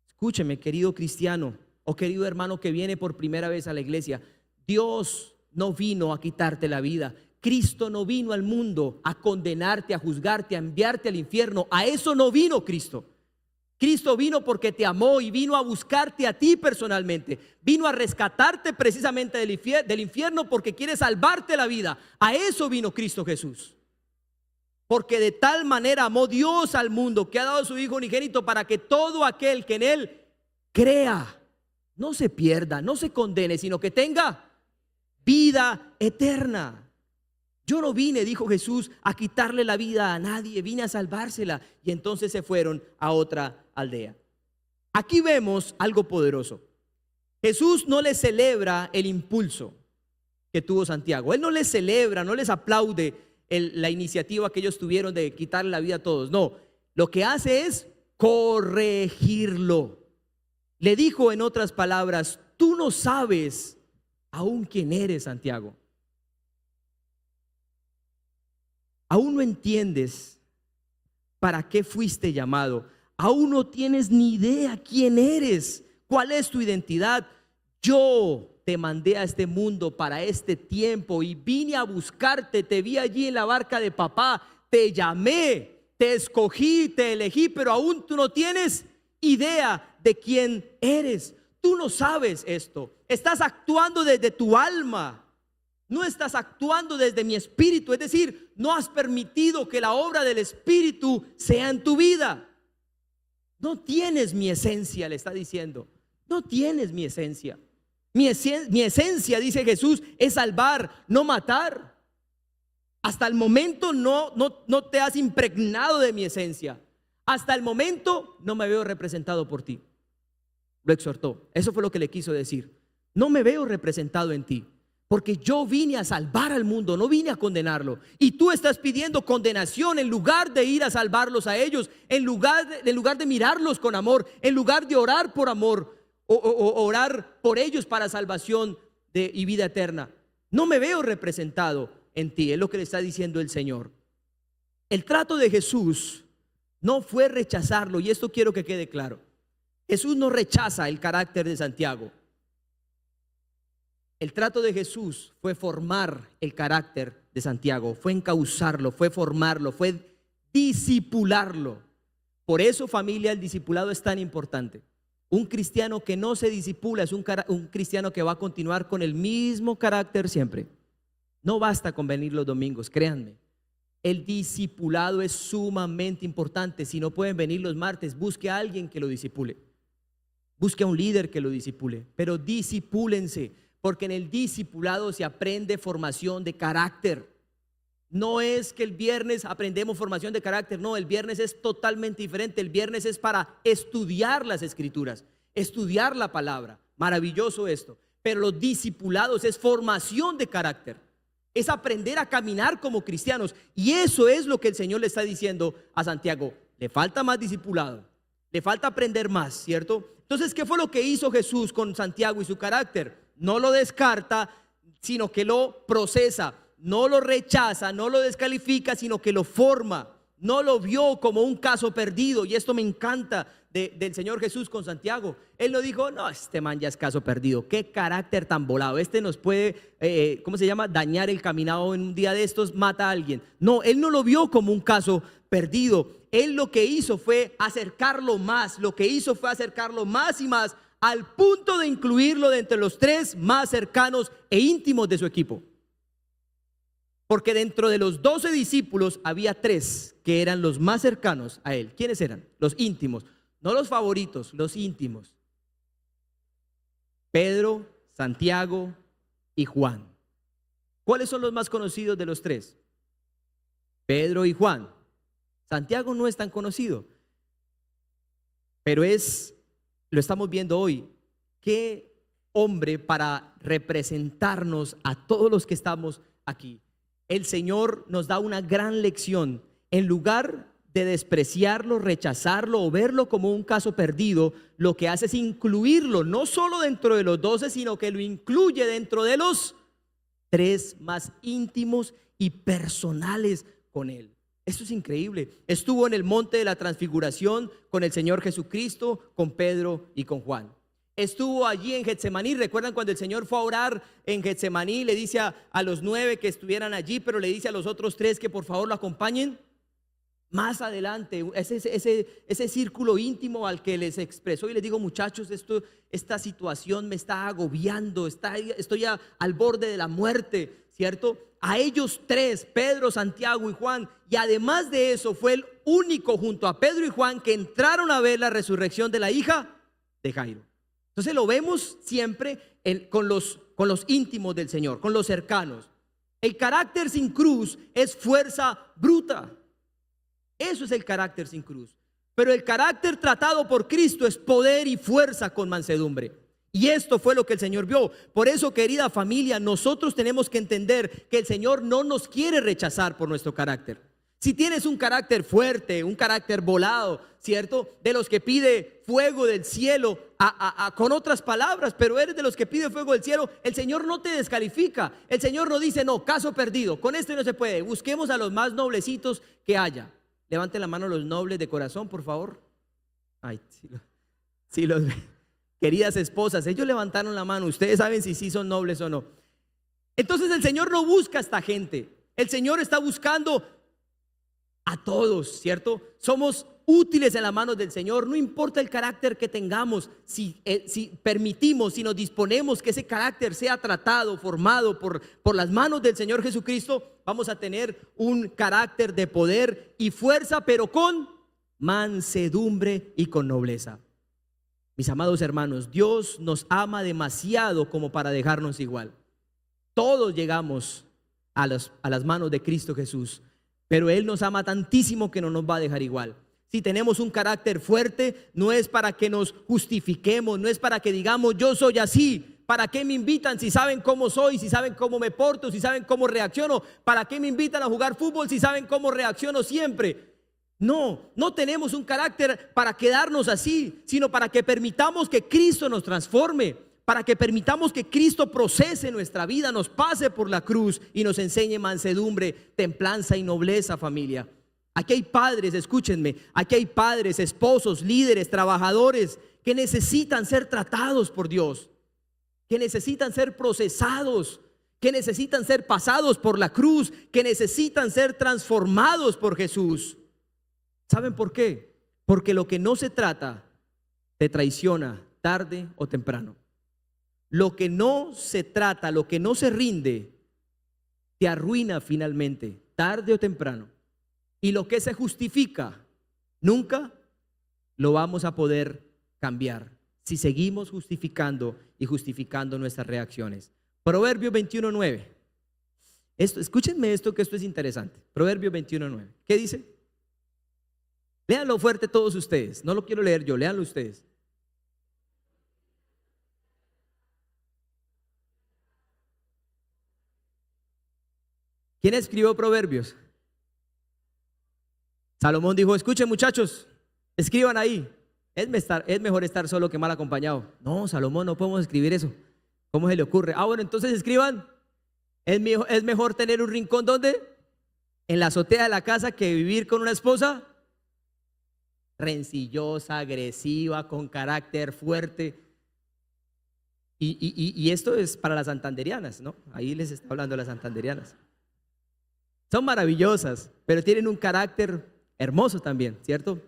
Speaker 1: Escúcheme, querido cristiano o querido hermano que viene por primera vez a la iglesia, Dios no vino a quitarte la vida. Cristo no vino al mundo a condenarte, a juzgarte, a enviarte al infierno. A eso no vino Cristo. Cristo vino porque te amó y vino a buscarte a ti personalmente. Vino a rescatarte precisamente del infierno porque quiere salvarte la vida. A eso vino Cristo Jesús. Porque de tal manera amó Dios al mundo que ha dado a su Hijo unigénito para que todo aquel que en Él crea no se pierda, no se condene, sino que tenga vida eterna. Yo no vine, dijo Jesús, a quitarle la vida a nadie, vine a salvársela. Y entonces se fueron a otra aldea. Aquí vemos algo poderoso. Jesús no les celebra el impulso que tuvo Santiago. Él no les celebra, no les aplaude la iniciativa que ellos tuvieron de quitarle la vida a todos. No, lo que hace es corregirlo. Le dijo en otras palabras: tú no sabes aún quién eres, Santiago. Aún no entiendes para qué fuiste llamado. Aún no tienes ni idea quién eres, cuál es tu identidad. Yo te mandé a este mundo para este tiempo y vine a buscarte. Te vi allí en la barca de papá, te llamé, te escogí, te elegí, pero aún tú no tienes idea de quién eres. Tú no sabes esto. Estás actuando desde tu alma. No estás actuando desde mi espíritu, es decir, no has permitido que la obra del espíritu sea en tu vida. No tienes mi esencia, le está diciendo. No tienes mi esencia. Mi esencia, dice Jesús, es salvar, no matar. Hasta el momento no te has impregnado de mi esencia. Hasta el momento no me veo representado por ti. Lo exhortó. Eso fue lo que le quiso decir. No me veo representado en ti. Porque yo vine a salvar al mundo, no vine a condenarlo. Y tú estás pidiendo condenación en lugar de ir a salvarlos a ellos, en lugar de mirarlos con amor, en lugar de orar por amor o orar por ellos para salvación y vida eterna. No me veo representado en ti, es lo que le está diciendo el Señor. El trato de Jesús no fue rechazarlo, y esto quiero que quede claro. Jesús no rechaza el carácter de Santiago. El trato de Jesús fue formar el carácter de Santiago, fue encauzarlo, fue formarlo, fue disipularlo. Por eso, familia, el discipulado es tan importante. Un cristiano que no se disipula es un cristiano que va a continuar con el mismo carácter siempre. No basta con venir los domingos, créanme. El discipulado es sumamente importante. Si no pueden venir los martes, busque a alguien que lo disipule. Busque a un líder que lo disipule, pero disipúlense. Porque en el discipulado se aprende formación de carácter. No es que el viernes aprendemos formación de carácter, no, el viernes es totalmente diferente. El viernes es para estudiar las escrituras, estudiar la palabra. Maravilloso esto. Pero los discipulados es formación de carácter, es aprender a caminar como cristianos. Y eso es lo que el Señor le está diciendo a Santiago. Le falta más discipulado, le falta aprender más, ¿cierto? Entonces, ¿qué fue lo que hizo Jesús con Santiago y su carácter? No lo descarta, sino que lo procesa. No lo rechaza, no lo descalifica, sino que lo forma. No lo vio como un caso perdido. Y esto me encanta del Señor Jesús con Santiago. Él no dijo: no, este man ya es caso perdido. Qué carácter tan volado. Este nos puede, ¿cómo se llama? Dañar el caminado en un día de estos, mata a alguien. No, él no lo vio como un caso perdido. Él lo que hizo fue acercarlo más. Lo que hizo fue acercarlo más y más, al punto de incluirlo de entre los 3 más cercanos e íntimos de su equipo. Porque dentro de los 12 discípulos había 3 que eran los más cercanos a él. ¿Quiénes eran? Los íntimos, no los favoritos, los íntimos. Pedro, Santiago y Juan. ¿Cuáles son los más conocidos de los 3? Pedro y Juan. Santiago no es tan conocido, pero lo estamos viendo hoy. Qué hombre para representarnos a todos los que estamos aquí. El Señor nos da una gran lección. En lugar de despreciarlo, rechazarlo o verlo como un caso perdido, lo que hace es incluirlo, no solo dentro de los 12, sino que lo incluye dentro de los 3 más íntimos y personales con él. Esto es increíble. Estuvo en el monte de la transfiguración con el Señor Jesucristo, con Pedro y con Juan. estuvo allí en Getsemaní. ¿Recuerdan cuando el Señor fue a orar en Getsemaní? Le dice a los 9 que estuvieran allí, pero le dice a los otros 3 que por favor lo acompañen más adelante. Ese círculo íntimo al que les expresó y les digo: muchachos, esta situación me está agobiando, estoy al borde de la muerte, ¿cierto? A ellos 3, Pedro, Santiago y Juan, y además de eso fue el único junto a Pedro y Juan que entraron a ver la resurrección de la hija de Jairo. Entonces lo vemos siempre con los íntimos del Señor, con los cercanos. El carácter sin cruz es fuerza bruta. Eso es el carácter sin cruz. Pero el carácter tratado por Cristo es poder y fuerza con mansedumbre. Y esto fue lo que el Señor vio. Por eso, querida familia, nosotros tenemos que entender que el Señor no nos quiere rechazar por nuestro carácter. Si tienes un carácter fuerte, un carácter volado, ¿cierto? De los que pide fuego del cielo, con otras palabras, pero eres de los que pide fuego del cielo, el Señor no te descalifica. El Señor no dice: no, caso perdido, con este no se puede, busquemos a los más noblecitos que haya. Levanten la mano los nobles de corazón, por favor. Ay, sí los queridas esposas, ellos levantaron la mano. Ustedes saben si sí son nobles o no. Entonces el Señor no busca a esta gente. El Señor está buscando a todos, ¿cierto? Somos útiles en las manos del Señor. No importa el carácter que tengamos, si permitimos, si nos disponemos que ese carácter sea tratado, formado por las manos del Señor Jesucristo, vamos a tener un carácter de poder y fuerza, pero con mansedumbre y con nobleza. Mis amados hermanos, Dios nos ama demasiado como para dejarnos igual. Todos llegamos a las manos de Cristo Jesús, pero Él nos ama tantísimo que no nos va a dejar igual. Si tenemos un carácter fuerte, no es para que nos justifiquemos, no es para que digamos: yo soy así. ¿Para qué me invitan si saben cómo soy, si saben cómo me porto, si saben cómo reacciono? ¿Para qué me invitan a jugar fútbol si saben cómo reacciono siempre? No tenemos un carácter para quedarnos así, sino para que permitamos que Cristo nos transforme, para que permitamos que Cristo procese nuestra vida, nos pase por la cruz y nos enseñe mansedumbre, templanza y nobleza, familia. Aquí hay padres, escúchenme, aquí hay padres, esposos, líderes, trabajadores que necesitan ser tratados por Dios, que necesitan ser procesados, que necesitan ser pasados por la cruz, que necesitan ser transformados por Jesús. ¿Saben por qué? Porque lo que no se trata te traiciona tarde o temprano. Lo que no se trata, lo que no se rinde, te arruina finalmente, tarde o temprano. Y lo que se justifica, nunca lo vamos a poder cambiar si seguimos justificando y justificando nuestras reacciones. Proverbios 21:9. Escúchenme esto, que esto es interesante. Proverbios 21:9. ¿Qué dice? Léanlo fuerte todos ustedes. No lo quiero leer yo, léanlo ustedes. ¿Quién escribió Proverbios? Salomón dijo: escuchen, muchachos, escriban ahí. Es mejor estar solo que mal acompañado. No, Salomón, no podemos escribir eso. ¿Cómo se le ocurre? Bueno, entonces escriban: es mejor tener un rincón, ¿dónde? En la azotea de la casa, que vivir con una esposa rencillosa, agresiva, con carácter fuerte. Y esto es para las santanderianas, ¿no? Ahí les está hablando las santanderianas. Son maravillosas, pero tienen un carácter hermoso también, ¿cierto?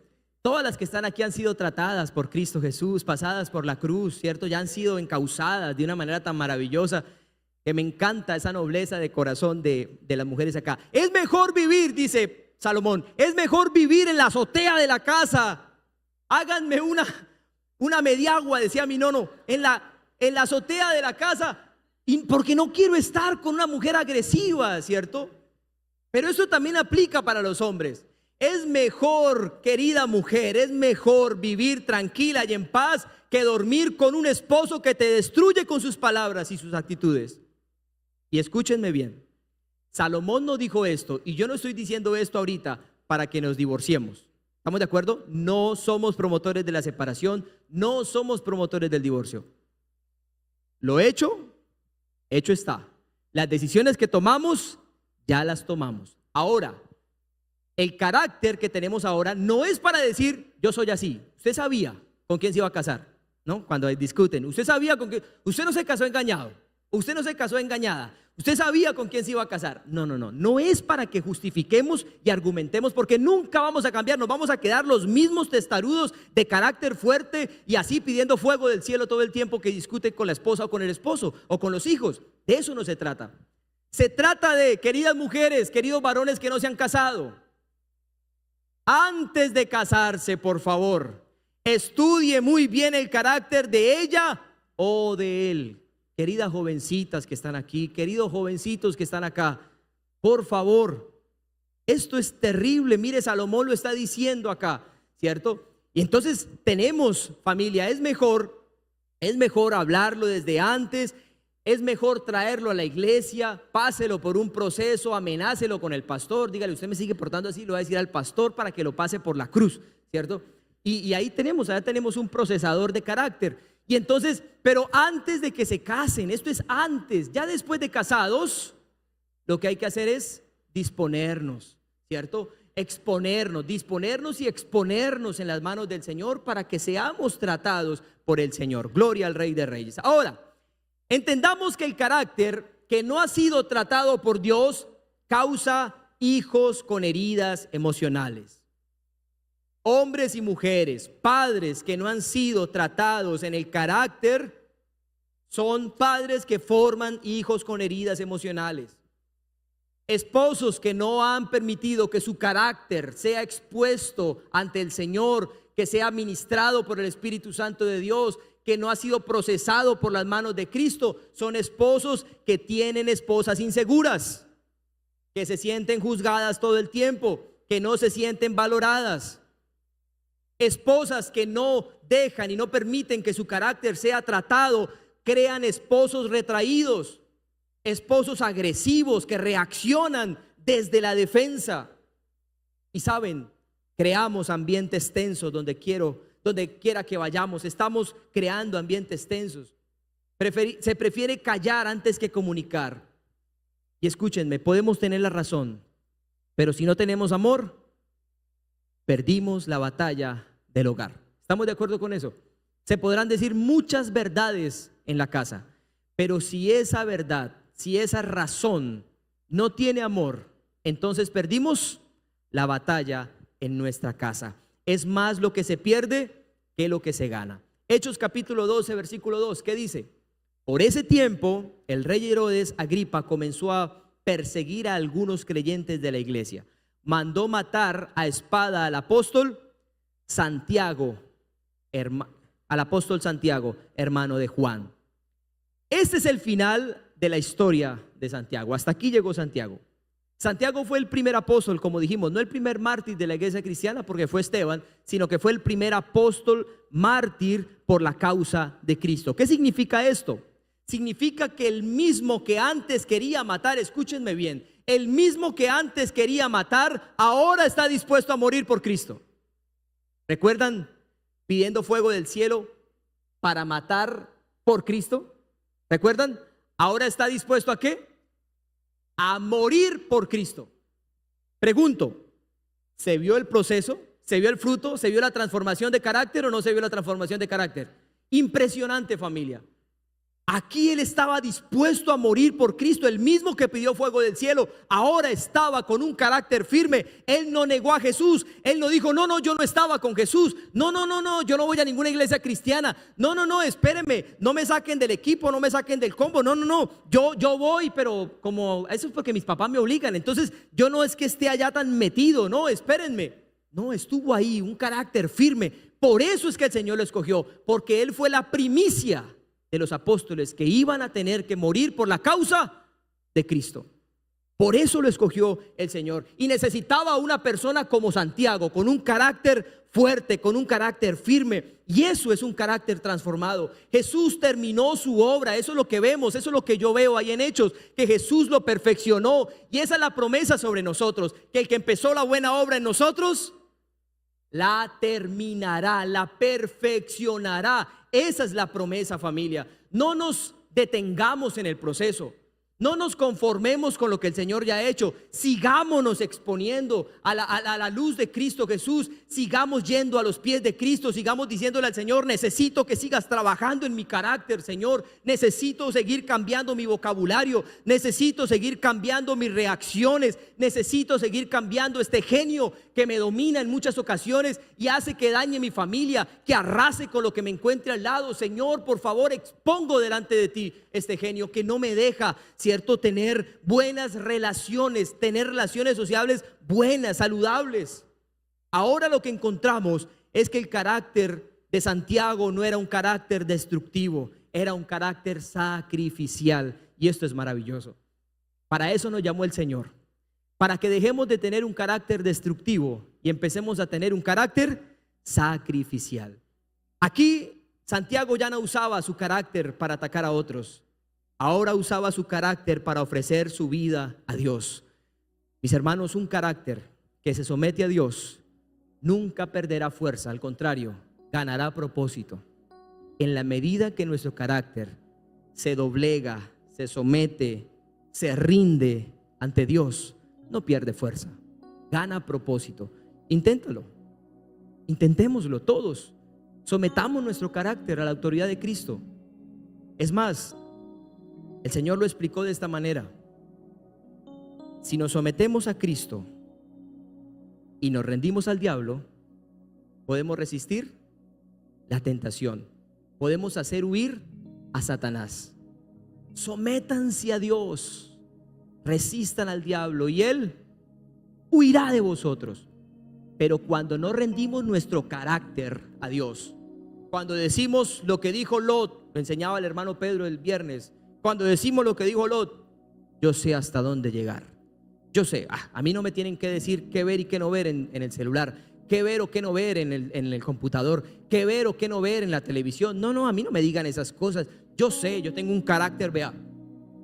Speaker 1: Todas las que están aquí han sido tratadas por Cristo Jesús, pasadas por la cruz, ¿cierto? Ya han sido encausadas de una manera tan maravillosa, que me encanta esa nobleza de corazón de las mujeres acá. Es mejor vivir, dice Salomón, es mejor vivir en la azotea de la casa. Háganme una mediagua, decía mi nono, en la azotea de la casa, porque no quiero estar con una mujer agresiva, ¿cierto? Pero eso también aplica para los hombres. Es mejor, querida mujer, es mejor vivir tranquila y en paz que dormir con un esposo que te destruye con sus palabras y sus actitudes. Y escúchenme bien, Salomón no dijo esto, y yo no estoy diciendo esto ahorita para que nos divorciemos. ¿Estamos de acuerdo? No somos promotores de la separación, no somos promotores del divorcio. Lo hecho está. Las decisiones que tomamos, ya las tomamos. Ahora, el carácter que tenemos ahora no es para decir: yo soy así. Usted sabía con quién se iba a casar. ¿no? Cuando discuten, usted sabía con que, usted no se casó engañado, usted no se casó engañada, usted sabía con quién se iba a casar. No, no, no, no es para que justifiquemos y argumentemos, porque nunca vamos a cambiar, nos vamos a quedar los mismos testarudos de carácter fuerte y así pidiendo fuego del cielo todo el tiempo que discuten con la esposa o con el esposo o con los hijos. De eso no se trata. Se trata de, queridas mujeres, queridos varones que no se han casado, antes de casarse, por favor, estudie muy bien el carácter de ella o de él. Queridas jovencitas que están aquí, queridos jovencitos que están acá, por favor, esto es terrible. Mire, Salomón lo está diciendo acá, ¿cierto? Y entonces tenemos, familia, es mejor hablarlo desde antes. Es mejor traerlo a la iglesia, páselo por un proceso, amenácelo con el pastor, dígale, usted me sigue portando así, lo va a decir al pastor para que lo pase por la cruz, ¿cierto? Y ahí tenemos un procesador de carácter. Y entonces, pero antes de que se casen, esto es antes, ya después de casados, lo que hay que hacer es disponernos, ¿cierto? Disponernos y exponernos en las manos del Señor para que seamos tratados por el Señor. Gloria al Rey de Reyes. Ahora, entendamos que el carácter que no ha sido tratado por Dios causa hijos con heridas emocionales. Hombres y mujeres, padres que no han sido tratados en el carácter, son padres que forman hijos con heridas emocionales. Esposos que no han permitido que su carácter sea expuesto ante el Señor, que sea ministrado por el Espíritu Santo de Dios, que no ha sido procesado por las manos de Cristo, son esposos que tienen esposas inseguras, que se sienten juzgadas todo el tiempo, que no se sienten valoradas. Esposas que no dejan y no permiten que su carácter sea tratado, crean esposos retraídos, esposos agresivos que reaccionan desde la defensa. Y saben, creamos ambientes tensos donde quiera que vayamos, estamos creando ambientes tensos. Se prefiere callar antes que comunicar. Y escúchenme, podemos tener la razón, pero si no tenemos amor, perdimos la batalla del hogar. ¿Estamos de acuerdo con eso? Se podrán decir muchas verdades en la casa, pero si esa verdad, si esa razón no tiene amor, entonces perdimos la batalla en nuestra casa. Es más lo que se pierde que lo que se gana. Hechos capítulo 12, versículo 2, ¿qué dice? Por ese tiempo, el rey Herodes Agripa comenzó a perseguir a algunos creyentes de la iglesia. Mandó matar a espada al apóstol Santiago, hermano de Juan. Este es el final de la historia de Santiago. Hasta aquí llegó Santiago. Santiago fue el primer apóstol, como dijimos, no el primer mártir de la iglesia cristiana porque fue Esteban, sino que fue el primer apóstol mártir por la causa de Cristo. ¿Qué significa esto? Significa que el mismo que antes quería matar, escúchenme bien, el mismo que antes quería matar, ahora está dispuesto a morir por Cristo. ¿Recuerdan pidiendo fuego del cielo para matar por Cristo? ¿Recuerdan? Ahora está dispuesto ¿a qué? A morir por Cristo. Pregunto, ¿se vio el proceso? ¿Se vio el fruto? ¿Se vio la transformación de carácter o no se vio la transformación de carácter? Impresionante, familia. Aquí él estaba dispuesto a morir por Cristo, el mismo que pidió fuego del cielo. Ahora estaba con un carácter firme. Él no negó a Jesús. Él no dijo, no, yo no estaba con Jesús. No, yo no voy a ninguna iglesia cristiana. No, espérenme, no me saquen del equipo, no me saquen del combo. No, yo voy, pero como eso es porque mis papás me obligan. Entonces yo no es que esté allá tan metido, no, espérenme. No, estuvo ahí, un carácter firme. Por eso es que el Señor lo escogió, porque él fue la primicia de los apóstoles que iban a tener que morir por la causa de Cristo. Por eso lo escogió el Señor. Y necesitaba una persona como Santiago, con un carácter fuerte, con un carácter firme. Y eso es un carácter transformado. Jesús terminó su obra. Eso es lo que vemos, eso es lo que yo veo ahí en Hechos, que Jesús lo perfeccionó. Y esa es la promesa sobre nosotros, que el que empezó la buena obra en nosotros la terminará, la perfeccionará. Esa es la promesa, familia. No nos detengamos en el proceso. No nos conformemos con lo que el Señor ya ha hecho. Sigámonos exponiendo a la luz de Cristo Jesús. Sigamos yendo a los pies de Cristo. Sigamos diciéndole al Señor: necesito que sigas trabajando en mi carácter, Señor. Necesito seguir cambiando mi vocabulario. Necesito seguir cambiando mis reacciones. Necesito seguir cambiando este genio que me domina en muchas ocasiones y hace que dañe mi familia, que arrase con lo que me encuentre al lado. Señor, por favor, expongo delante de ti este genio que no me deja, ¿cierto?, tener buenas relaciones, tener relaciones sociales buenas, saludables. Ahora lo que encontramos es que el carácter de Santiago no era un carácter destructivo, era un carácter sacrificial. Y esto es maravilloso. Para eso nos llamó el Señor, para que dejemos de tener un carácter destructivo y empecemos a tener un carácter sacrificial. Aquí Santiago ya no usaba su carácter para atacar a otros. Ahora usaba su carácter para ofrecer su vida a Dios. Mis hermanos, un carácter que se somete a Dios nunca perderá fuerza, al contrario, ganará propósito. En la medida que nuestro carácter se doblega, se somete, se rinde ante Dios, no pierde fuerza, gana propósito. Inténtalo, intentémoslo todos. Sometamos nuestro carácter a la autoridad de Cristo. Es más, el Señor lo explicó de esta manera: si nos sometemos a Cristo y nos rendimos al diablo, podemos resistir la tentación, podemos hacer huir a Satanás. Sométanse a Dios, resistan al diablo y él huirá de vosotros. Pero cuando no rendimos nuestro carácter a Dios, cuando decimos lo que dijo Lot, lo enseñaba el hermano Pedro el viernes, cuando decimos lo que dijo Lot: yo sé hasta dónde llegar, yo sé, a mí no me tienen que decir qué ver y qué no ver en el celular, qué ver o qué no ver en el computador, qué ver o qué no ver en la televisión. No, a mí no me digan esas cosas. Yo sé, yo tengo un carácter, vea,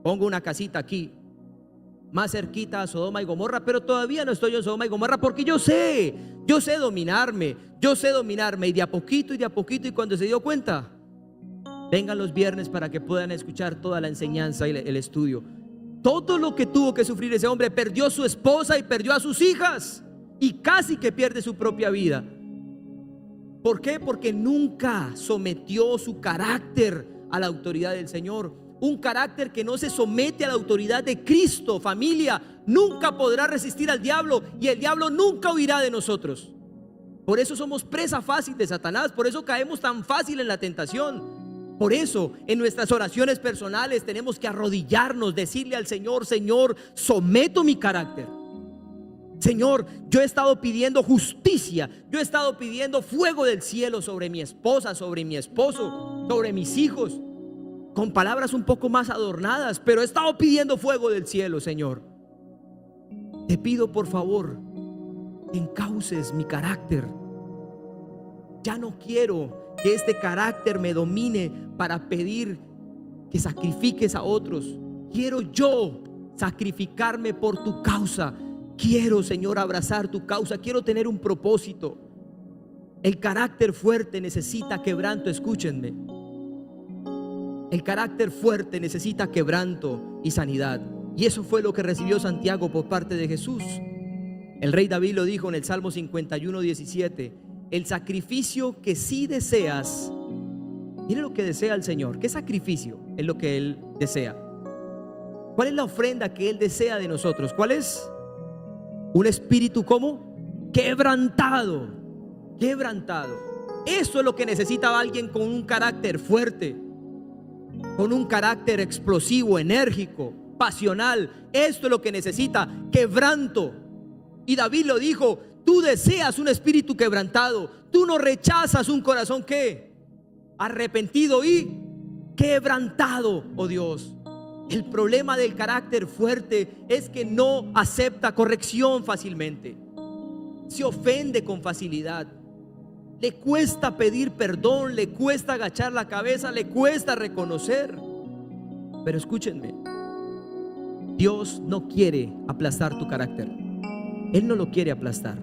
Speaker 1: pongo una casita aquí más cerquita a Sodoma y Gomorra, pero todavía no estoy en Sodoma y Gomorra, porque yo sé dominarme, y de a poquito, y cuando se dio cuenta, vengan los viernes para que puedan escuchar toda la enseñanza y el estudio. Todo lo que tuvo que sufrir ese hombre: perdió a su esposa y perdió a sus hijas, y casi que pierde su propia vida. ¿Por qué? Porque nunca sometió su carácter a la autoridad del Señor. Un carácter que no se somete a la autoridad de Cristo, familia, nunca podrá resistir al diablo, y el diablo nunca huirá de nosotros. Por eso somos presa fácil de Satanás, por eso caemos tan fácil en la tentación. Por eso en nuestras oraciones personales tenemos que arrodillarnos, decirle al Señor: Señor, someto mi carácter. Señor, yo he estado pidiendo justicia, yo he estado pidiendo fuego del cielo sobre mi esposa, sobre mi esposo, sobre mis hijos, con palabras un poco más adornadas, pero he estado pidiendo fuego del cielo. Señor, te pido por favor que encauces mi carácter. Ya no quiero que este carácter me domine para pedir que sacrifiques a otros. Quiero yo sacrificarme por tu causa. Quiero, Señor, abrazar tu causa. Quiero tener un propósito. El carácter fuerte necesita quebranto. Escúchenme. El carácter fuerte necesita quebranto y sanidad. Y eso fue lo que recibió Santiago por parte de Jesús. El rey David lo dijo en el Salmo 51:17: el sacrificio que sí deseas. Mire lo que desea el Señor. ¿Qué sacrificio es lo que Él desea? ¿Cuál es la ofrenda que Él desea de nosotros? ¿Cuál es? Un espíritu ¿cómo? Quebrantado. Quebrantado. Eso es lo que necesita alguien con un carácter fuerte, con un carácter explosivo, enérgico, pasional. Esto es lo que necesita: quebranto. Y David lo dijo: tú deseas un espíritu quebrantado. Tú no rechazas un corazón ¿qué? Arrepentido y quebrantado, oh Dios. El problema del carácter fuerte es que no acepta corrección fácilmente, se ofende con facilidad, le cuesta pedir perdón, le cuesta agachar la cabeza, le cuesta reconocer. Pero escúchenme, Dios no quiere aplastar tu carácter. Él no lo quiere aplastar.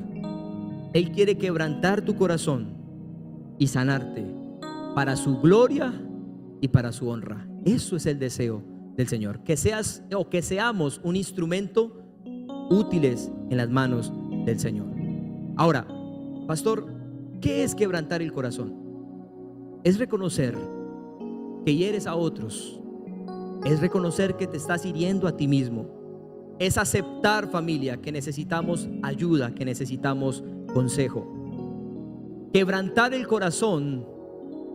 Speaker 1: Él quiere quebrantar tu corazón y sanarte para su gloria y para su honra. Eso es el deseo del Señor. Que seamos un instrumento útiles en las manos del Señor. Ahora, pastor, ¿qué es quebrantar el corazón? Es reconocer que hieres a otros. Es reconocer que te estás hiriendo a ti mismo. Es aceptar, familia, que necesitamos ayuda, que necesitamos consejo. Quebrantar el corazón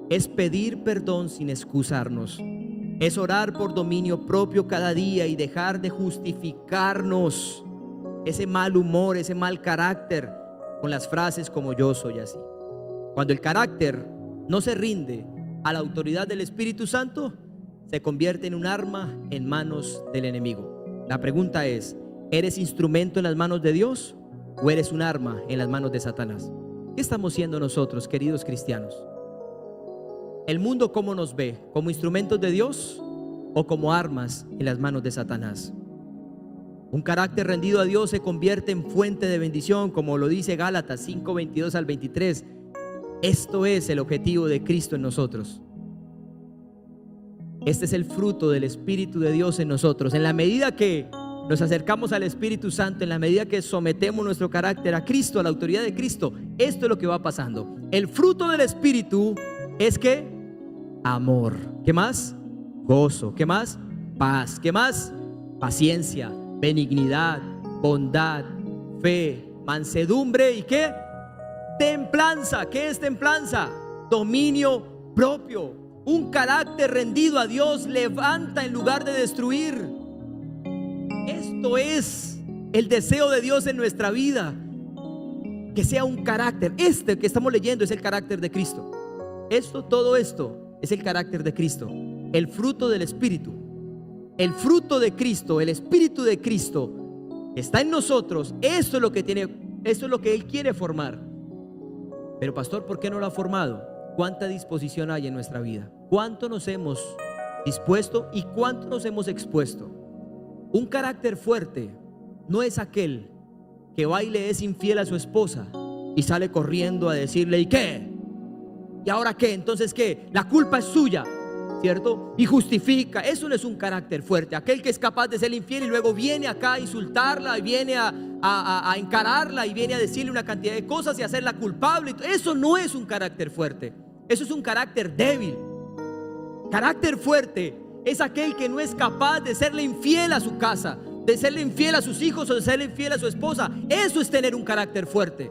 Speaker 1: es pedir perdón sin excusarnos. Es orar por dominio propio cada día y dejar de justificarnos ese mal humor, ese mal carácter con las frases como yo soy así. Cuando el carácter no se rinde a la autoridad del Espíritu Santo, se convierte en un arma en manos del enemigo. La pregunta es, ¿eres instrumento en las manos de Dios o eres un arma en las manos de Satanás? ¿Qué estamos siendo nosotros, queridos cristianos? ¿El mundo cómo nos ve? ¿Como instrumentos de Dios o como armas en las manos de Satanás? Un carácter rendido a Dios se convierte en fuente de bendición, como lo dice Gálatas 5, 22 al 23. Esto es el objetivo de Cristo en nosotros. Este es el fruto del Espíritu de Dios en nosotros. En la medida que nos acercamos al Espíritu Santo, en la medida que sometemos nuestro carácter a Cristo, a la autoridad de Cristo, esto es lo que va pasando. El fruto del Espíritu es que amor. ¿Qué más? Gozo. ¿Qué más? Paz. ¿Qué más? Paciencia, benignidad, bondad, fe, mansedumbre y ¿qué? Templanza. ¿Qué es templanza? Dominio propio. Un carácter rendido a Dios levanta en lugar de destruir. Esto es el deseo de Dios en nuestra vida. Que sea un carácter. Este que estamos leyendo es el carácter de Cristo. Todo esto es el carácter de Cristo. El fruto del Espíritu. El fruto de Cristo, el Espíritu de Cristo está en nosotros. Esto es lo que Él quiere formar. Pero pastor, ¿por qué no lo ha formado? ¿Cuánta disposición hay en nuestra vida? ¿Cuánto nos hemos dispuesto y cuánto nos hemos expuesto? Un carácter fuerte no es aquel que va y le es infiel a su esposa y sale corriendo a decirle ¿y qué? ¿Y ahora qué? Entonces ¿qué? La culpa es suya, ¿cierto? Y justifica. Eso no es un carácter fuerte. Aquel que es capaz de ser infiel y luego viene acá a insultarla y viene a encararla y viene a decirle una cantidad de cosas y hacerla culpable. Eso no es un carácter fuerte. Eso es un carácter débil. Carácter fuerte es aquel que no es capaz de serle infiel a su casa, de serle infiel a sus hijos o de serle infiel a su esposa. Eso es tener un carácter fuerte.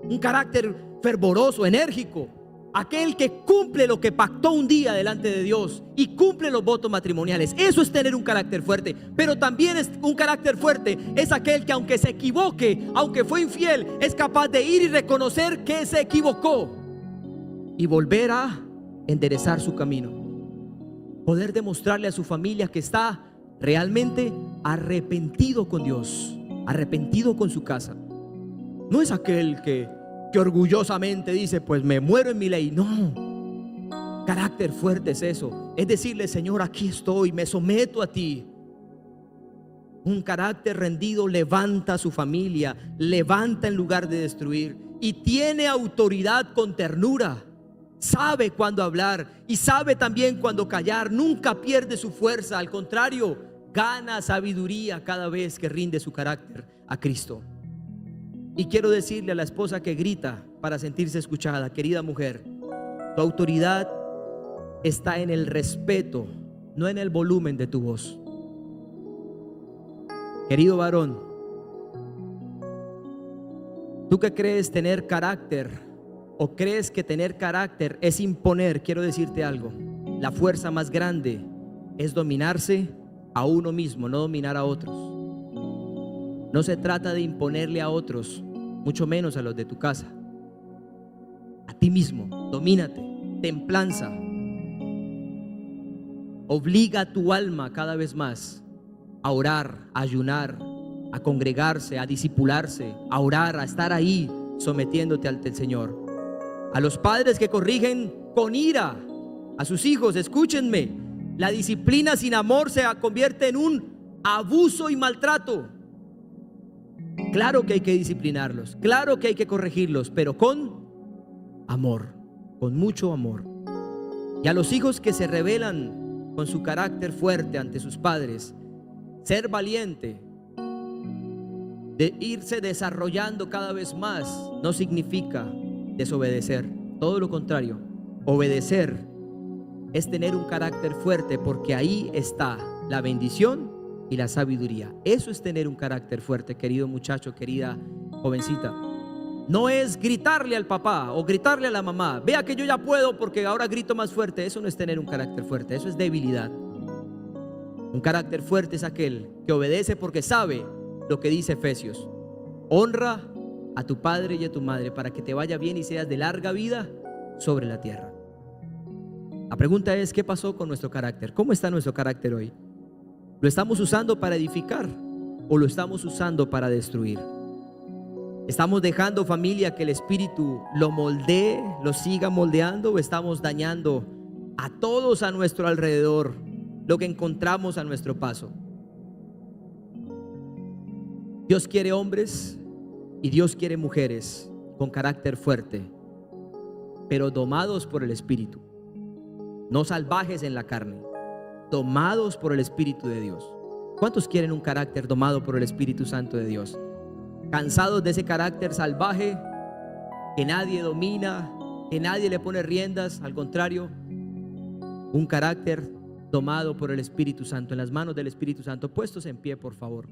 Speaker 1: Un carácter fervoroso, enérgico. Aquel que cumple lo que pactó un día delante de Dios y cumple los votos matrimoniales. Eso es tener un carácter fuerte. Pero también es un carácter fuerte es aquel que aunque se equivoque, aunque fue infiel, es capaz de ir y reconocer que se equivocó y volver a enderezar su camino. Poder demostrarle a su familia que está realmente arrepentido con Dios, arrepentido con su casa. No es aquel que orgullosamente dice pues me muero en mi ley. No, carácter fuerte es eso. Es decirle Señor, aquí estoy, me someto a ti. Un carácter rendido levanta a su familia, levanta en lugar de destruir y tiene autoridad con ternura. Sabe cuándo hablar y sabe también cuándo callar. Nunca pierde su fuerza, al contrario, gana sabiduría cada vez que rinde su carácter a Cristo. Y quiero decirle a la esposa que grita para sentirse escuchada: querida mujer, tu autoridad está en el respeto, no en el volumen de tu voz. Querido varón, tú que crees tener carácter o crees que tener carácter es imponer, quiero decirte algo: la fuerza más grande es dominarse a uno mismo, no dominar a otros. No se trata de imponerle a otros, mucho menos a los de tu casa. A ti mismo, domínate, templanza. Obliga a tu alma cada vez más a orar, a ayunar, a congregarse, a discipularse, a orar, a estar ahí sometiéndote ante el Señor. A los padres que corrigen con ira a sus hijos, escúchenme: la disciplina sin amor se convierte en un abuso y maltrato. Claro que hay que disciplinarlos, claro que hay que corregirlos, pero con amor, con mucho amor. Y a los hijos que se rebelan con su carácter fuerte ante sus padres, ser valiente, de irse desarrollando cada vez más, no significa desobedecer. Todo lo contrario, obedecer es tener un carácter fuerte, porque ahí está la bendición y la sabiduría. Eso es tener un carácter fuerte, querido muchacho, querida jovencita. No es gritarle al papá o gritarle a la mamá: vea que yo ya puedo porque ahora grito más fuerte. Eso no es tener un carácter fuerte, eso es debilidad. Un carácter fuerte es aquel que obedece porque sabe lo que dice Efesios: honra a tu padre y a tu madre para que te vaya bien y seas de larga vida sobre la tierra. La pregunta es: ¿qué pasó con nuestro carácter? ¿Cómo está nuestro carácter hoy? ¿Lo estamos usando para edificar o lo estamos usando para destruir? ¿Estamos dejando, familia, que el Espíritu lo moldee, lo siga moldeando, o estamos dañando a todos a nuestro alrededor, lo que encontramos a nuestro paso? Dios quiere hombres y Dios quiere mujeres con carácter fuerte, pero domados por el Espíritu, no salvajes en la carne, domados por el Espíritu de Dios. ¿Cuántos quieren un carácter domado por el Espíritu Santo de Dios? Cansados de ese carácter salvaje que nadie domina, que nadie le pone riendas. Al contrario, un carácter domado por el Espíritu Santo, en las manos del Espíritu Santo. Puestos en pie, por favor.